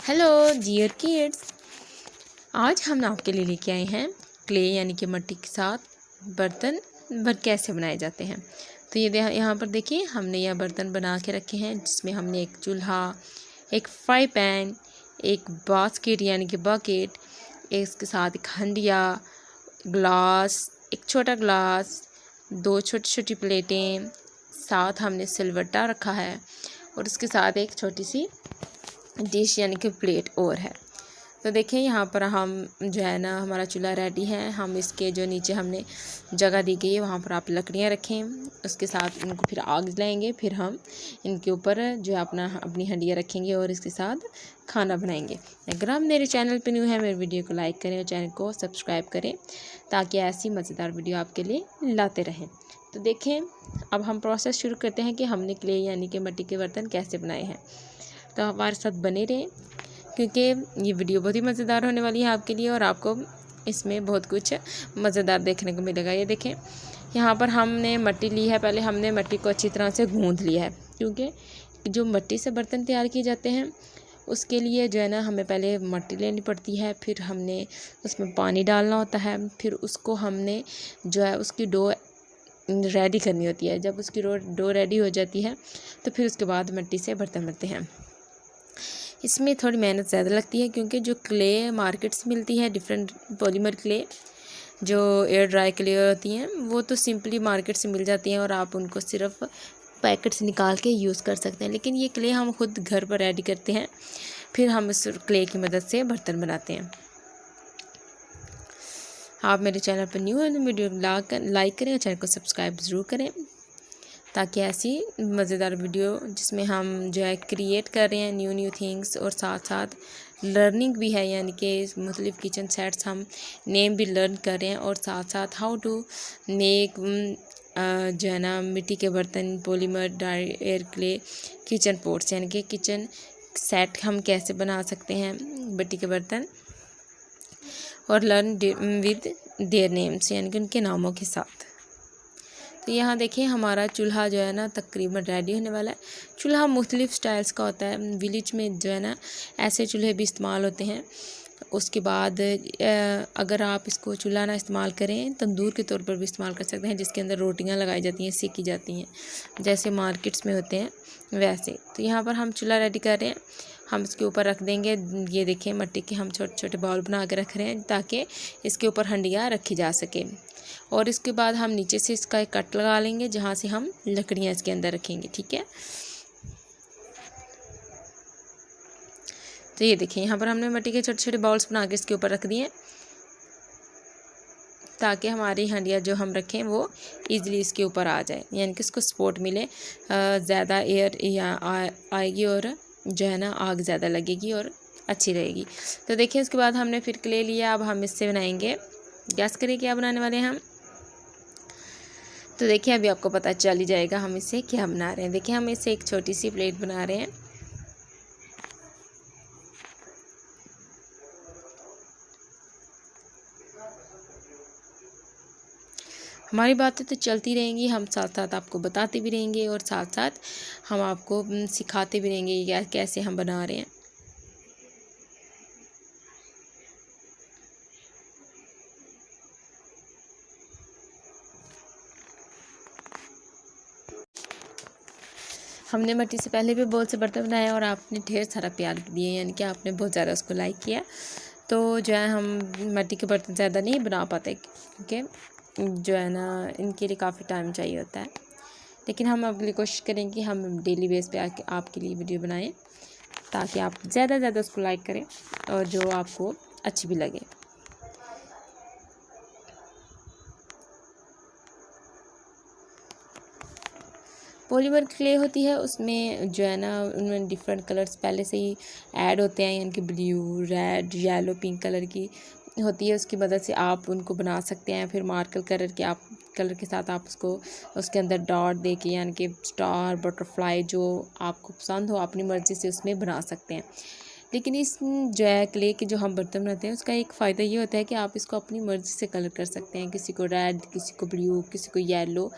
Hello dear kids, आज हम आपके लिए लेके आए हैं क्ले यानी कि मिट्टी के साथ बर्तन कैसे बनाए जाते हैं। तो ये यहाँ पर देखिए, हमने यह बर्तन बना के रखे हैं जिसमें हमने एक चूल्हा, एक फ्राई पैन, एक बास्केट यानी कि बकेट, इसके साथ एक हंडिया, ग्लास, एक छोटा ग्लास, दो छोटी छोटी प्लेटें, साथ हमने सिलवट्टा रखा है और उसके साथ एक छोटी सी डिश यानी कि प्लेट और है। तो देखिए यहाँ पर हम जो है ना, हमारा चूल्हा रेडी है। हम इसके जो नीचे हमने जगह दी गई है वहाँ पर आप लकड़ियाँ रखें, उसके साथ इनको फिर आग जलाएंगे, फिर हम इनके ऊपर जो है अपनी हंडिया रखेंगे और इसके साथ खाना बनाएंगे। अगर आप मेरे चैनल पर न्यू है, मेरे वीडियो को लाइक करें और चैनल को सब्सक्राइब करें ताकि ऐसी मज़ेदार वीडियो आपके लिए लाते रहें। तो देखें, अब हम प्रोसेस शुरू करते हैं कि हमने क्ले यानी कि मिट्टी के बर्तन कैसे बनाए हैं। तो हमारे साथ बने रहें क्योंकि ये वीडियो बहुत ही मज़ेदार होने वाली है आपके लिए और आपको इसमें बहुत कुछ मज़ेदार देखने को मिलेगा। ये देखें, यहाँ पर हमने मिट्टी ली है। पहले हमने मिट्टी को अच्छी तरह से गूँथ लिया है क्योंकि जो मिट्टी से बर्तन तैयार किए जाते हैं उसके लिए जो है ना, हमें पहले मिट्टी लेनी पड़ती है, फिर हमने उसमें पानी डालना होता है, फिर उसको हमने जो है उसकी डो रेडी करनी होती है। जब उसकी डो रेडी हो जाती है तो फिर उसके बाद मिट्टी से बर्तन बनते हैं। इसमें थोड़ी मेहनत ज़्यादा लगती है क्योंकि जो क्ले मार्केट से मिलती है, डिफरेंट पॉलीमर क्ले जो एयर ड्राई क्ले होती हैं, वो तो सिंपली मार्केट से मिल जाती हैं और आप उनको सिर्फ पैकेट से निकाल के यूज़ कर सकते हैं। लेकिन ये क्ले हम खुद घर पर रेडी करते हैं, फिर हम इस क्ले की मदद से बर्तन बनाते हैं। आप मेरे चैनल पर न्यू हैं तो वीडियो लाइक करें और चैनल को सब्सक्राइब ज़रूर करें ताकि ऐसी मज़ेदार वीडियो जिसमें हम जो है क्रिएट कर रहे हैं न्यू थिंग्स और साथ साथ लर्निंग भी है, यानी कि मुख्तलिफ़ किचन सेट्स हम नेम भी लर्न कर रहे हैं और साथ साथ हाउ टू मेक जो है ना मिट्टी के बर्तन, polymer, dry air clay, kitchen pots यानी कि किचन सेट हम कैसे बना सकते हैं मिट्टी के बर्तन और लर्न विद देयर नेम्स यानी कि उनके नामों के साथ। तो यहाँ देखिए, हमारा चूल्हा जो है ना तकरीबन रेडी होने वाला है। चूल्हा मुख्तलिफ़ स्टाइल्स का होता है। विलेज में जो है ना ऐसे चूल्हे भी इस्तेमाल होते हैं। उसके बाद अगर आप इसको चूल्हा ना इस्तेमाल करें, तंदूर के तौर पर भी इस्तेमाल कर सकते हैं जिसके अंदर रोटियां लगाई जाती हैं, सेकी जाती हैं, जैसे मार्केट्स में होते हैं वैसे। तो यहाँ पर हम चूल्हा रेडी कर रहे हैं। हम इसके ऊपर रख देंगे, ये देखें मिट्टी के हम छोटे छोटे बाउल बना के रख रहे हैं ताकि इसके ऊपर हंडियाँ रखी जा सके। और इसके बाद हम नीचे से इसका एक कट लगा लेंगे जहाँ से हम लकड़ियाँ इसके अंदर रखेंगे। ठीक है, तो ये देखिए यहाँ पर हमने मिट्टी के छोटे छोटे बाउल्स बना के इसके ऊपर रख दिए ताकि हमारी हंडिया जो हम रखें वो इजीली इसके ऊपर आ जाए, यानी कि इसको सपोर्ट मिले, ज़्यादा एयर आएगी और जो है ना आग ज़्यादा लगेगी और अच्छी रहेगी। तो देखिए, उसके बाद हमने फिर क्ले लिया। अब हम इससे बनाएंगे, गैस करिए क्या बनाने वाले हैं हम। तो देखिए, अभी आपको पता चल ही जाएगा हम इससे क्या बना रहे हैं। देखिए, हम इससे एक छोटी सी प्लेट बना रहे हैं। हमारी बातें तो चलती रहेंगी, हम साथ साथ आपको बताते भी रहेंगे और साथ साथ हम आपको सिखाते भी रहेंगे कैसे हम बना रहे हैं। हमने मिट्टी से पहले भी बहुत से बर्तन बनाए और आपने ढेर सारा प्यार दिए, यानी कि आपने बहुत ज़्यादा उसको लाइक किया। तो जो है हम मिट्टी के बर्तन ज़्यादा नहीं बना पाते क्योंकि जो है ना इनके लिए काफ़ी टाइम चाहिए होता है, लेकिन हम अगली कोशिश करेंगे कि हम डेली बेस पे आपके लिए वीडियो बनाएं ताकि आप ज़्यादा ज़्यादा उसको लाइक करें और जो आपको अच्छी भी लगे। पॉलीमर क्ले होती है, उसमें जो है ना उनमें डिफरेंट कलर्स पहले से ही ऐड होते हैं, यानी कि blue, red, yellow, pink colour की होती है। उसकी मदद से आप उनको बना सकते हैं। फिर मार्कर कलर के साथ आप उसको उसके अंदर डॉट दे के, यानी कि स्टार, बटरफ्लाई, जो आपको पसंद हो अपनी मर्ज़ी से उसमें बना सकते हैं। लेकिन इस जो है क्ले के जो हम बर्तन बनाते हैं उसका एक फ़ायदा ये होता है कि आप इसको अपनी मर्ज़ी से कलर कर सकते हैं, किसी को रेड, किसी को ब्लू, किसी को येलो।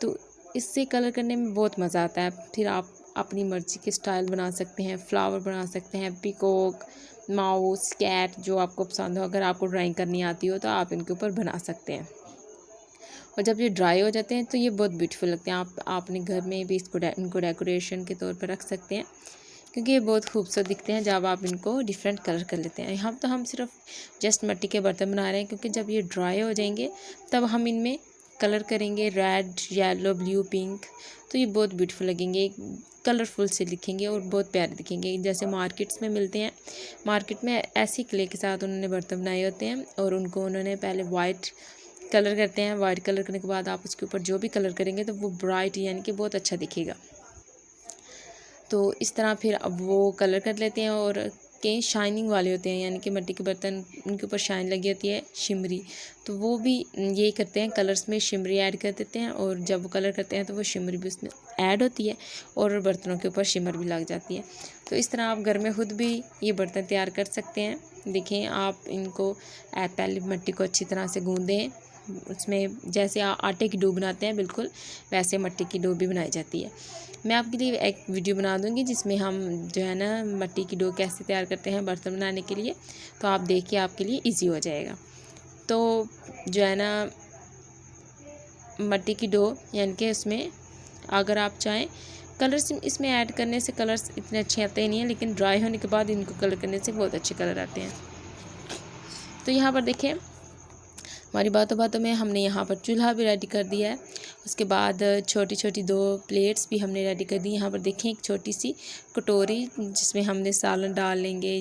तो इससे कलर करने में बहुत मज़ा आता है। फिर आप अपनी मर्ज़ी के स्टाइल बना सकते हैं, फ्लावर बना सकते हैं, पीकॉक, माउस, कैट, जो आपको पसंद हो। अगर आपको ड्राइंग करनी आती हो तो आप इनके ऊपर बना सकते हैं। और जब ये ड्राई हो जाते हैं तो ये बहुत ब्यूटीफुल लगते हैं। आप अपने घर में भी इनको डेकोरेशन के तौर पर रख सकते हैं, क्योंकि ये बहुत खूबसूरत दिखते हैं जब आप इनको डिफरेंट कलर कर लेते हैं। यहाँ तो हम सिर्फ जस्ट मिट्टी के बर्तन बना रहे हैं, क्योंकि जब ये ड्राई हो जाएंगे तब हम इनमें कलर करेंगे, रेड, येलो, ब्लू, पिंक, तो ये बहुत ब्यूटीफुल लगेंगे, कलरफुल से दिखेंगे और बहुत प्यारे दिखेंगे। जैसे मार्केट्स में मिलते हैं, मार्केट में ऐसी क्ले के साथ उन्होंने बर्तन बनाए होते हैं और उनको उन्होंने पहले वाइट कलर करते हैं। वाइट कलर करने के बाद आप उसके ऊपर जो भी कलर करेंगे तो वो ब्राइट यानी कि बहुत अच्छा दिखेगा। तो इस तरह फिर अब वो कलर कर लेते हैं। और कई शाइनिंग वाले होते हैं, यानी कि मिट्टी के बर्तन, उनके ऊपर शाइन लगी होती है, शिमरी, तो वो भी यही करते हैं, कलर्स में शिमरी ऐड कर देते हैं। और जब वो कलर करते हैं तो वो शिमरी भी उसमें ऐड होती है और बर्तनों के ऊपर शिमर भी लग जाती है। तो इस तरह आप घर में खुद भी ये बर्तन तैयार कर सकते हैं। देखें, आप इनको पहले मिट्टी को अच्छी तरह से गूँधें, उसमें जैसे आटे की डो बनाते हैं बिल्कुल वैसे मिट्टी की डो भी बनाई जाती है। मैं आपके लिए एक वीडियो बना दूंगी जिसमें हम जो है ना मिट्टी की डो कैसे तैयार करते हैं बर्तन बनाने के लिए, तो आप देखिए, आपके लिए इजी हो जाएगा। तो जो है ना मिट्टी की डो, यानी कि उसमें अगर आप चाहें कलर्स इसमें ऐड करने से कलर्स इतने अच्छे आते नहीं हैं, लेकिन ड्राई होने के बाद इनको कलर करने से बहुत अच्छे कलर आते हैं। तो यहाँ पर देखें, हमारी बातों में हमने यहाँ पर चूल्हा भी रेडी कर दिया है। उसके बाद छोटी छोटी 2 प्लेट्स भी हमने रेडी कर दी। यहाँ पर देखें, एक छोटी सी कटोरी जिसमें हमने सालन डाल लेंगे,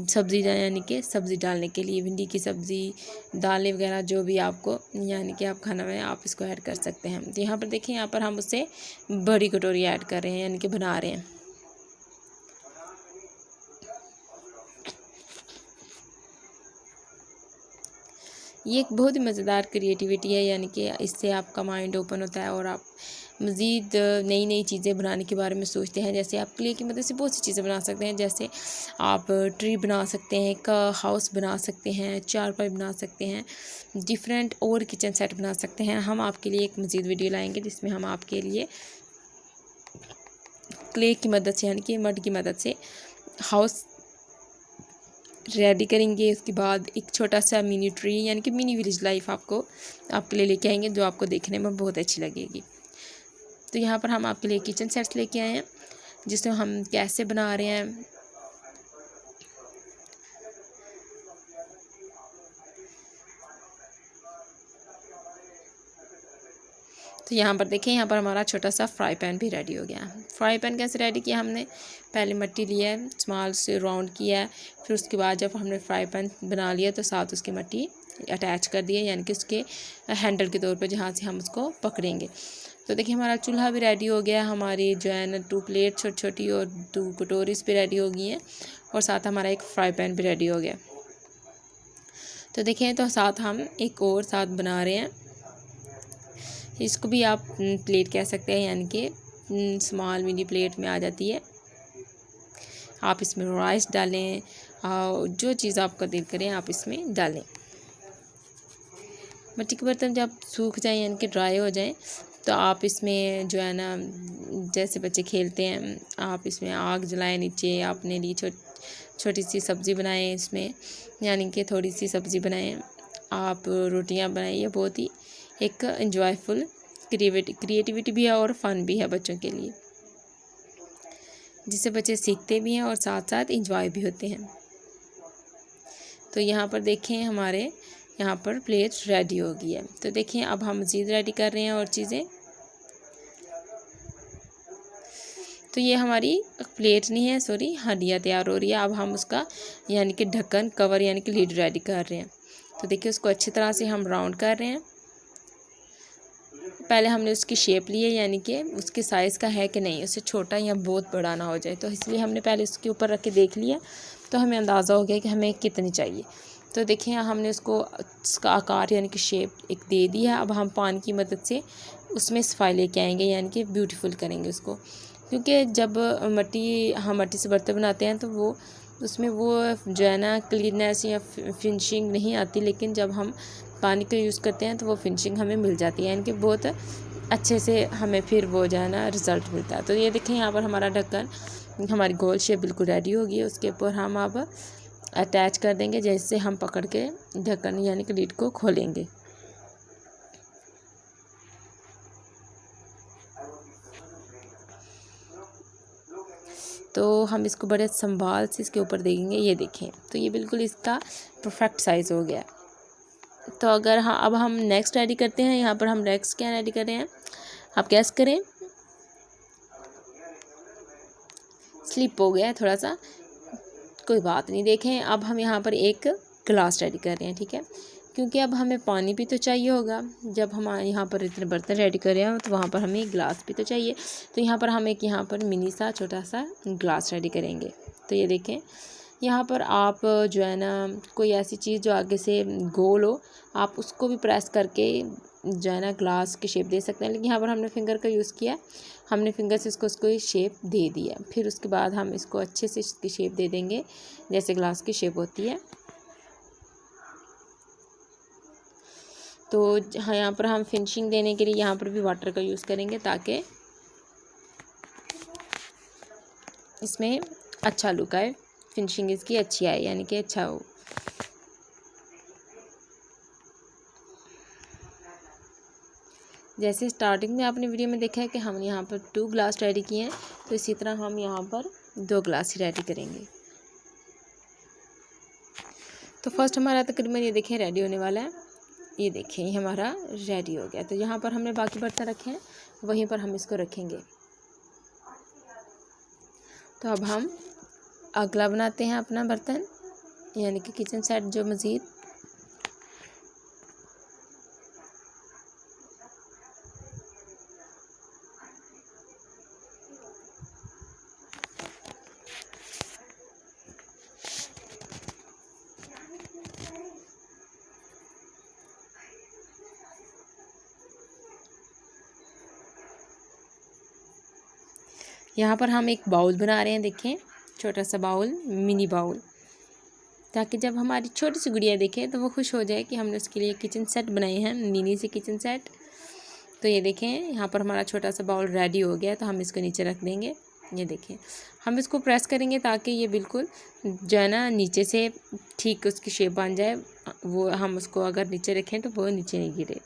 सब्ज़ी यानी कि सब्ज़ी डालने के लिए भिंडी की सब्ज़ी, दालें वगैरह जो भी आपको यानी कि आप खाना में आप इसको ऐड कर सकते हैं। तो यहाँ पर देखें, यहाँ पर हम उससे बड़ी कटोरी ऐड कर रहे हैं, यानी कि बना रहे हैं। ये एक बहुत ही मज़ेदार क्रिएटिविटी है, यानी कि इससे आपका माइंड ओपन होता है और आप मज़ीद नई नई चीज़ें बनाने के बारे में सोचते हैं। जैसे आप क्ले की मदद से बहुत सी चीज़ें बना सकते हैं, जैसे आप ट्री बना सकते हैं, एक हाउस बना सकते हैं, चारपाई बना सकते हैं, डिफरेंट और किचन सेट बना सकते हैं। हम आपके लिए एक मज़ीद वीडियो लाएंगे जिसमें हम आपके लिए क्ले की मदद से यानी कि मड की मदद से हाउस रेडी करेंगे। उसके बाद एक छोटा सा मिनी ट्री यानी कि मिनी विलेज लाइफ आपके लिए लेके आएंगे, जो आपको देखने में बहुत अच्छी लगेगी। तो यहाँ पर हम आपके लिए किचन सेट्स लेके आए हैं, जिसमें हम कैसे बना रहे हैं। तो यहाँ पर देखें, यहाँ पर हमारा छोटा सा फ्राई पैन भी रेडी हो गया। फ्राई पैन कैसे रेडी किया, हमने पहले मिट्टी लिया है, स्मॉल से राउंड किया है, फिर उसके बाद जब हमने फ्राई पैन बना लिया तो साथ उसकी मिट्टी अटैच कर दिया, यानी कि उसके हैंडल के तौर पे जहाँ से हम उसको पकड़ेंगे। तो देखिए, हमारा चूल्हा भी रेडी हो गया, हमारी जो है ना 2 प्लेट छोटी छोटी और 2 कटोरीज भी रेडी हो गई हैं, और साथ हमारा एक फ्राई पैन भी रेडी हो गया। तो देखें, तो साथ हम एक और साथ बना रहे हैं, इसको भी आप प्लेट कह सकते हैं, यानी कि स्मॉल मिनी प्लेट में आ जाती है। आप इसमें राइस डालें, जो चीज़ आपका दिल करें आप इसमें डालें। मिट्टी के बर्तन जब सूख जाएं यानी कि ड्राई हो जाएं तो आप इसमें जो है ना, जैसे बच्चे खेलते हैं, आप इसमें आग जलाएं नीचे, अपने लिए छोटी सी सब्ज़ी बनाएं इसमें, यानी कि थोड़ी सी सब्ज़ी बनाएं, आप रोटियां बनाएं। ये बहुत ही एक एंजॉयफुल क्रिएटिविटी भी है और फ़न भी है बच्चों के लिए, जिससे बच्चे सीखते भी हैं और साथ साथ एंजॉय भी होते हैं। तो यहाँ पर देखें, हमारे यहाँ पर प्लेट रेडी हो गई है। तो देखें, अब हम मज़ीद रेडी कर रहे हैं और चीज़ें। तो ये हमारी प्लेट नहीं है, सॉरी, हंडिया तैयार हो रही है। अब हम उसका यानी कि ढक्कन, कवर यानी कि लिड रेडी कर रहे हैं। तो देखिए, उसको अच्छी तरह से हम राउंड कर रहे हैं। पहले हमने उसकी शेप ली है, यानी कि उसके साइज़ का है कि नहीं, उससे छोटा या बहुत बड़ा ना हो जाए, तो इसलिए हमने पहले उसके ऊपर रख के देख लिया, तो हमें अंदाज़ा हो गया कि हमें कितनी चाहिए। तो देखिए, हमने उसका आकार यानी कि शेप एक दे दिया है। अब हम पानी की मदद से उसमें सफाई लेके आएंगे, यानी कि ब्यूटीफुल करेंगे उसको, क्योंकि जब हम मट्टी से बर्तन बनाते हैं तो वो उसमें वो जो है ना क्लीननेस या फिनिशिंग नहीं आती, लेकिन जब हम पानी का यूज़ करते हैं तो वो फिनिशिंग हमें मिल जाती है, यानी कि बहुत अच्छे से हमें फिर वो जो है ना रिज़ल्ट मिलता है। तो ये देखें यहाँ पर हमारा ढक्कन, हमारी गोल शेप बिल्कुल रेडी होगी है। उसके ऊपर हम अब अटैच कर देंगे, जैसे हम पकड़ के ढक्कन यानी कि लिड को खोलेंगे। तो हम इसको बड़े संभाल से इसके ऊपर देंगे। ये देखें, तो ये बिल्कुल इसका परफेक्ट साइज़ हो गया। तो अगर हाँ, अब हम नेक्स्ट रेडी करते हैं। यहाँ पर हम नेक्स्ट क्या रेडी कर रहे हैं, आप गैस करें। स्लिप हो गया है थोड़ा सा, कोई बात नहीं। देखें, अब हम यहाँ पर एक गिलास रेडी कर रहे हैं, ठीक है, क्योंकि अब हमें पानी भी तो चाहिए होगा। जब हम यहाँ पर इतने बर्तन रेडी कर रहे हैं तो वहाँ पर हमें एक गिलास भी तो चाहिए। तो यहाँ पर हम एक यहाँ पर मिनी सा छोटा सा गिलास रेडी करेंगे। तो ये देखें, यहाँ पर आप जो है ना कोई ऐसी चीज़ जो आगे से गोल हो, आप उसको भी प्रेस करके जो है ना ग्लास की शेप दे सकते हैं। लेकिन यहाँ पर हमने फिंगर का यूज़ किया, हमने फिंगर से इसको शेप दे दिया। फिर उसके बाद हम इसको अच्छे से इसकी शेप दे देंगे जैसे ग्लास की शेप होती है। तो हाँ, यहाँ पर हम फिनिशिंग देने के लिए यहाँ पर भी वाटर का यूज़ करेंगे ताकि इसमें अच्छा लुक आए, फिनिशिंग इसकी अच्छी आए, यानी कि अच्छा हो। जैसे स्टार्टिंग में आपने वीडियो में देखा है कि हम यहाँ पर 2 ग्लास रेडी किए हैं, तो इसी तरह हम यहाँ पर 2 ग्लास ही रेडी करेंगे। तो फर्स्ट हमारा तकरीबन ये देखें रेडी होने वाला है। ये देखें, ये हमारा रेडी हो गया। तो यहाँ पर हमने बाकी बर्तन रखे हैं, वहीं पर हम इसको रखेंगे। तो अब हम अगला बनाते हैं अपना बर्तन, यानी कि किचन सेट जो मज़ीद। यहाँ पर हम एक बाउल बना रहे हैं, देखें, छोटा सा बाउल, मिनी बाउल, ताकि जब हमारी छोटी सी गुड़िया देखे तो वो खुश हो जाए कि हमने उसके लिए किचन सेट बनाए हैं, मिनी से किचन सेट। तो ये देखें, यहाँ पर हमारा छोटा सा बाउल रेडी हो गया। तो हम इसको नीचे रख देंगे। ये देखें, हम इसको प्रेस करेंगे ताकि ये बिल्कुल जो है ना नीचे से ठीक उसकी शेप बन जाए। वो हम उसको अगर नीचे रखें तो वो नीचे नहीं गिरे।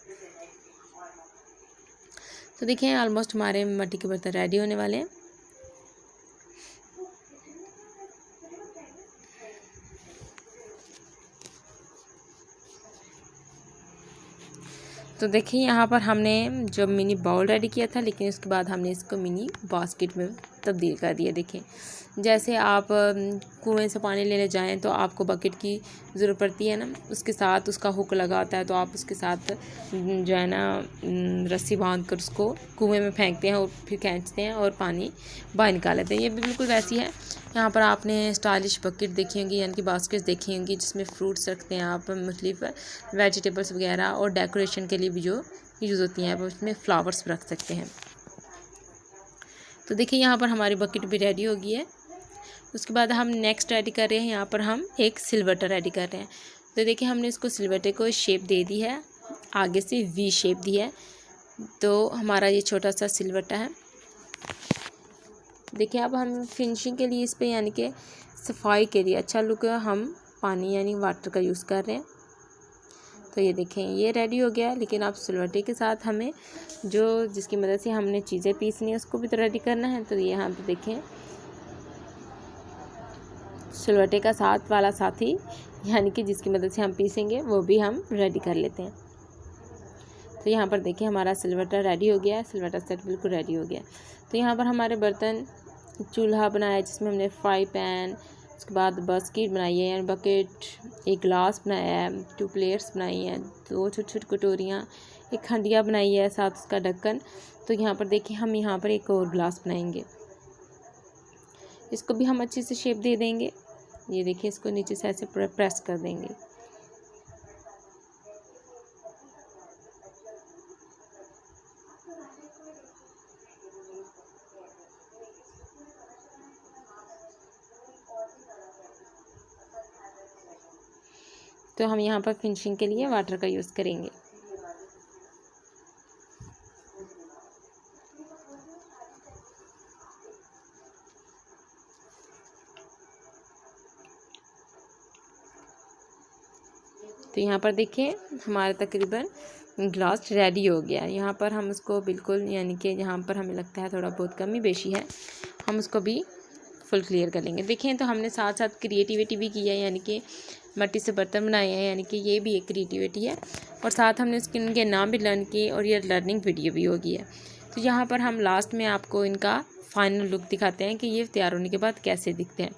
तो देखें, ऑलमोस्ट हमारे मिट्टी के बर्तन रेडी होने वाले हैं। तो देखिए, यहाँ पर हमने जो मिनी बाउल रेडी किया था, लेकिन उसके बाद हमने इसको मिनी बास्केट में तब्दील कर दिया। देखें, जैसे आप कुएं से पानी लेने जाएं तो आपको बकेट की ज़रूरत पड़ती है ना, उसके साथ उसका हुक लगा होता है, तो आप उसके साथ जो है ना रस्सी बांध कर उसको कुएं में फेंकते हैं और फिर खींचते हैं और पानी बाहर निकाल लेते हैं। ये भी बिल्कुल वैसी है। यहाँ पर आपने स्टाइलिश बकेट देखी होंगी, यानी कि बास्केट्स देखी होंगी, जिसमें फ्रूट्स रखते हैं आप, मुख्तलिफ वेजिटेबल्स वगैरह, और डेकोरेशन के लिए भी जो यूज़ होती हैं, आप उसमें फ्लावर्स रख सकते हैं। तो देखिए, यहाँ पर हमारी बकेट भी रेडी हो गई है। उसके बाद हम नेक्स्ट रेडी कर रहे हैं, यहाँ पर हम एक सिलवटर रेडी कर रहे हैं। तो देखिए, हमने इसको सिलवटे को शेप दे दी है, आगे से वी शेप दी है। तो हमारा ये छोटा सा सिलवटा है। देखिए, अब हम फिनिशिंग के लिए इस पर, यानी कि सफाई के लिए अच्छा लुक, हम पानी यानी वाटर का यूज़ कर रहे हैं। तो ये देखें, ये रेडी हो गया। लेकिन आप सिलवटे के साथ हमें जो जिसकी मदद से हमने चीज़ें पीसनी है उसको भी तो रेडी करना है। तो ये यहाँ पे देखें, सिलवटे का साथ वाला साथी, यानी कि जिसकी मदद से हम पीसेंगे, वो भी हम रेडी कर लेते हैं। तो यहाँ पर देखिए, हमारा सिलवटा रेडी हो गया, सिलवटा सेट बिल्कुल रेडी हो गया। तो यहाँ पर हमारे बर्तन, चूल्हा बनाया जिसमें हमने फ्राई पैन, उसके बाद बास्केट बनाई है यानी बकेट, एक गिलास बनाया है, 2 प्लेट्स बनाई हैं, 2 छोटी छोटी कटोरियाँ, एक हंडिया बनाई है, साथ उसका ढक्कन। तो यहाँ पर देखिए, हम यहाँ पर एक और गिलास बनाएंगे, इसको भी हम अच्छे से शेप दे देंगे। ये देखिए, इसको नीचे से ऐसे प्रेस कर देंगे। तो हम यहाँ पर फिनिशिंग के लिए वाटर का यूज़ करेंगे। तो यहाँ पर देखिए हमारा तकरीबन ग्लास रेडी हो गया। यहाँ पर हम उसको बिल्कुल यानी कि यहाँ पर हमें लगता है थोड़ा बहुत कमी बेशी है, हम उसको भी फुल क्लियर कर लेंगे। देखें तो हमने साथ साथ क्रिएटिविटी भी की है, यानी कि मिट्टी से बर्तन बनाए हैं, यानी कि ये भी एक क्रिएटिविटी है। और साथ हमने इनके नाम भी लर्न किए और ये लर्निंग वीडियो भी होगी है। तो यहाँ पर हम लास्ट में आपको इनका फाइनल लुक दिखाते हैं कि ये तैयार होने के बाद कैसे दिखते हैं।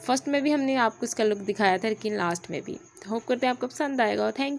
फर्स्ट में भी हमने आपको इसका लुक दिखाया था, लेकिन लास्ट में भी। तो होप करते हैं आपको पसंद आएगा। थैंक